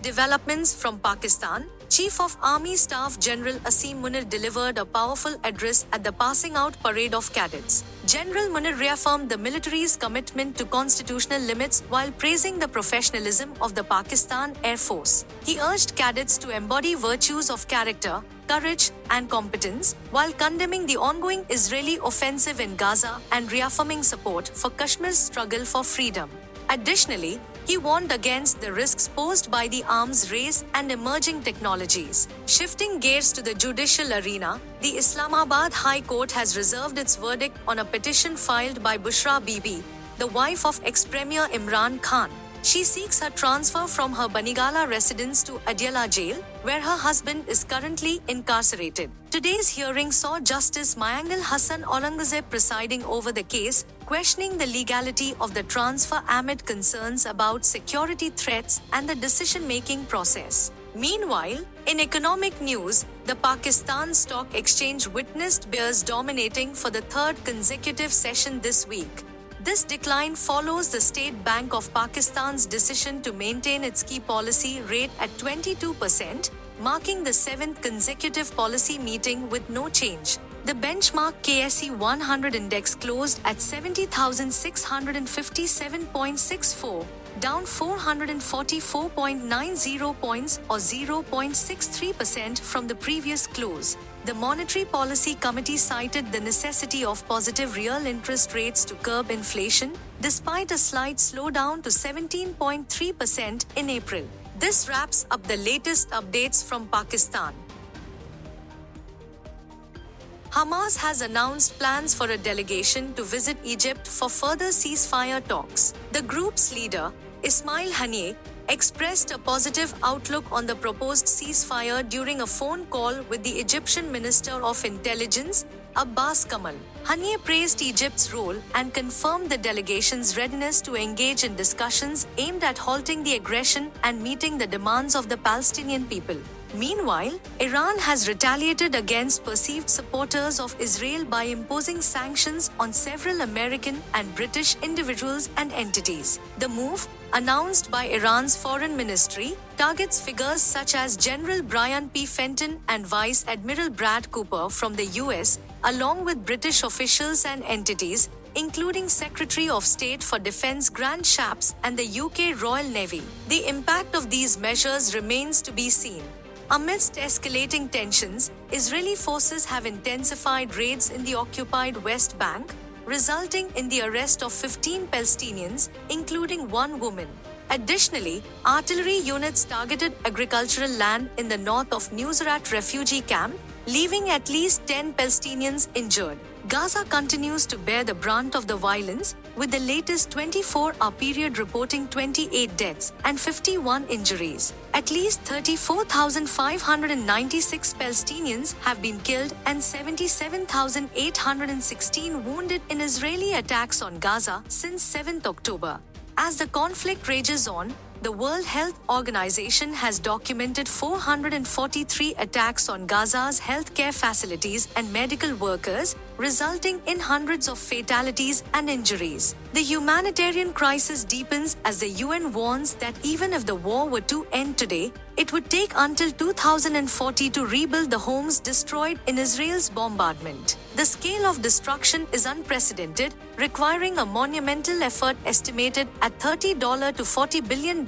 Developments from Pakistan. Chief of Army Staff General Asim Munir delivered a powerful address at the passing out parade of cadets. General Munir reaffirmed the military's commitment to constitutional limits while praising the professionalism of the Pakistan Air Force. He urged cadets to embody virtues of character, courage, and competence, while condemning the ongoing Israeli offensive in Gaza and reaffirming support for Kashmir's struggle for freedom. Additionally, he warned against the risks posed by the arms race and emerging technologies. Shifting gears to the judicial arena, the Islamabad High Court has reserved its verdict on a petition filed by Bushra Bibi, the wife of ex-Premier Imran Khan. She seeks her transfer from her Banigala residence to Adiala jail, where her husband is currently incarcerated. Today's hearing saw Justice Mayangal Hassan Aurangzeb presiding over the case, questioning the legality of the transfer amid concerns about security threats and the decision-making process. Meanwhile, in economic news, the Pakistan Stock Exchange witnessed bears dominating for the third consecutive session this week. This decline follows the State Bank of Pakistan's decision to maintain its key policy rate at 22%, marking the seventh consecutive policy meeting with no change. The benchmark KSE 100 index closed at 70,657.64, down 444.90 points or 0.63% from the previous close. The Monetary Policy Committee cited the necessity of positive real interest rates to curb inflation, despite a slight slowdown to 17.3% in April. This wraps up the latest updates from Pakistan. Hamas has announced plans for a delegation to visit Egypt for further ceasefire talks. The group's leader, Ismail Haniyeh, expressed a positive outlook on the proposed ceasefire during a phone call with the Egyptian Minister of Intelligence, Abbas Kamal. Haniyeh praised Egypt's role and confirmed the delegation's readiness to engage in discussions aimed at halting the aggression and meeting the demands of the Palestinian people. Meanwhile, Iran has retaliated against perceived supporters of Israel by imposing sanctions on several American and British individuals and entities. The move, announced by Iran's foreign ministry, targets figures such as General Brian P. Fenton and Vice Admiral Brad Cooper from the US, along with British officials and entities, including Secretary of State for Defence Grant Shapps and the UK Royal Navy. The impact of these measures remains to be seen. Amidst escalating tensions, Israeli forces have intensified raids in the occupied West Bank, resulting in the arrest of 15 Palestinians, including one woman. Additionally, artillery units targeted agricultural land in the north of Nusrat refugee camp, leaving at least 10 Palestinians injured. Gaza continues to bear the brunt of the violence, with the latest 24-hour period reporting 28 deaths and 51 injuries. At least 34,596 Palestinians have been killed and 77,816 wounded in Israeli attacks on Gaza since 7th October. As the conflict rages on, the World Health Organization has documented 443 attacks on Gaza's healthcare facilities and medical workers, resulting in hundreds of fatalities and injuries. The humanitarian crisis deepens as the UN warns that even if the war were to end today, it would take until 2040 to rebuild the homes destroyed in Israel's bombardment. The scale of destruction is unprecedented, requiring a monumental effort estimated at $30 to $40 billion,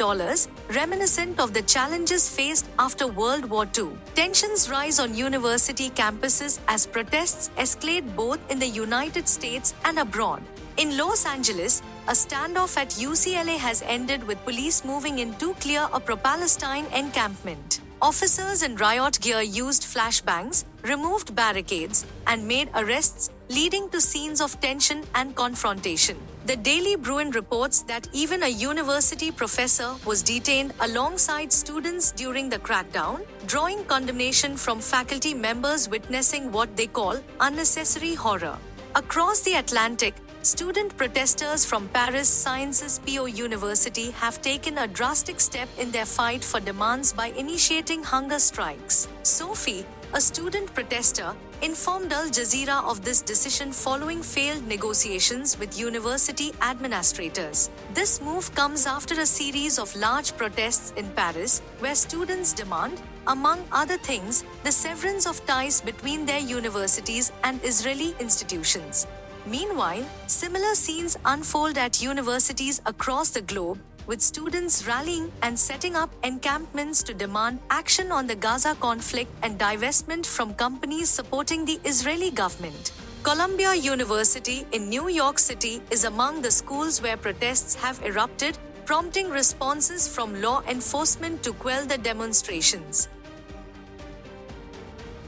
reminiscent of the challenges faced after World War II. Tensions rise on university campuses as protests escalate both in the United States and abroad. In Los Angeles, a standoff at UCLA has ended with police moving in to clear a pro-Palestine encampment. Officers in riot gear used flashbangs, removed barricades, and made arrests, leading to scenes of tension and confrontation. The Daily Bruin reports that even a university professor was detained alongside students during the crackdown, drawing condemnation from faculty members witnessing what they call unnecessary horror. Across the Atlantic, student protesters from Paris Sciences Po University have taken a drastic step in their fight for demands by initiating hunger strikes. Sophie, a student protester, informed Al Jazeera of this decision following failed negotiations with university administrators. This move comes after a series of large protests in Paris, where students demand, among other things, the severance of ties between their universities and Israeli institutions. Meanwhile, similar scenes unfold at universities across the globe, with students rallying and setting up encampments to demand action on the Gaza conflict and divestment from companies supporting the Israeli government. Columbia University in New York City is among the schools where protests have erupted, prompting responses from law enforcement to quell the demonstrations.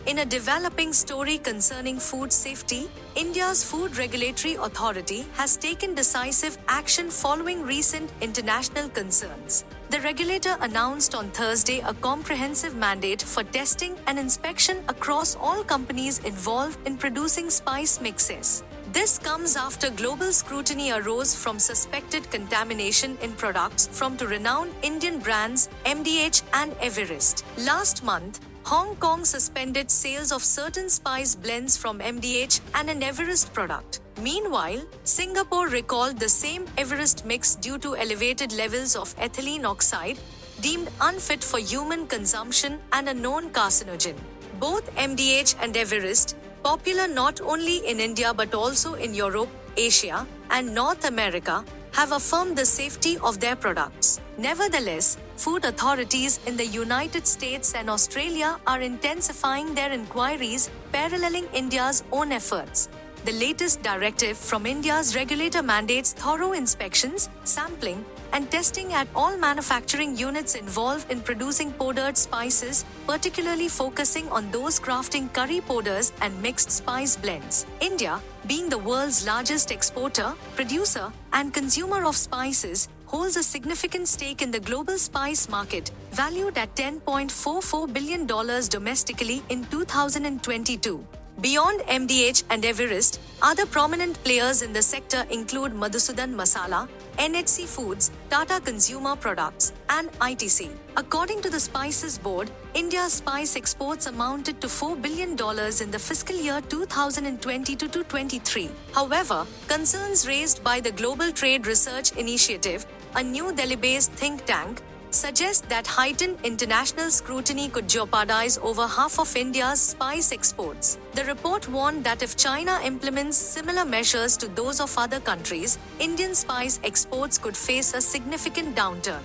In a developing story concerning food safety, India's Food Regulatory Authority has taken decisive action following recent international concerns. The regulator announced on Thursday a comprehensive mandate for testing and inspection across all companies involved in producing spice mixes. This comes after global scrutiny arose from suspected contamination in products from two renowned Indian brands, MDH and Everest. Last month, Hong Kong suspended sales of certain spice blends from MDH and an Everest product. Meanwhile, Singapore recalled the same Everest mix due to elevated levels of ethylene oxide, deemed unfit for human consumption and a known carcinogen. Both MDH and Everest, popular not only in India but also in Europe, Asia, and North America, have affirmed the safety of their products. Nevertheless, food authorities in the United States and Australia are intensifying their inquiries, paralleling India's own efforts. The latest directive from India's regulator mandates thorough inspections, sampling, and testing at all manufacturing units involved in producing powdered spices, particularly focusing on those crafting curry powders and mixed spice blends. India, being the world's largest exporter, producer, and consumer of spices, holds a significant stake in the global spice market, valued at $10.44 billion domestically in 2022. Beyond MDH and Everest, other prominent players in the sector include Madhusudan Masala, NHC Foods, Tata Consumer Products, and ITC. According to the Spices Board, India's spice exports amounted to $4 billion in the fiscal year 2022-23. However, concerns raised by the Global Trade Research Initiative, a New Delhi-based think tank, suggest that heightened international scrutiny could jeopardize over half of India's spice exports. The report warned that if China implements similar measures to those of other countries, Indian spice exports could face a significant downturn.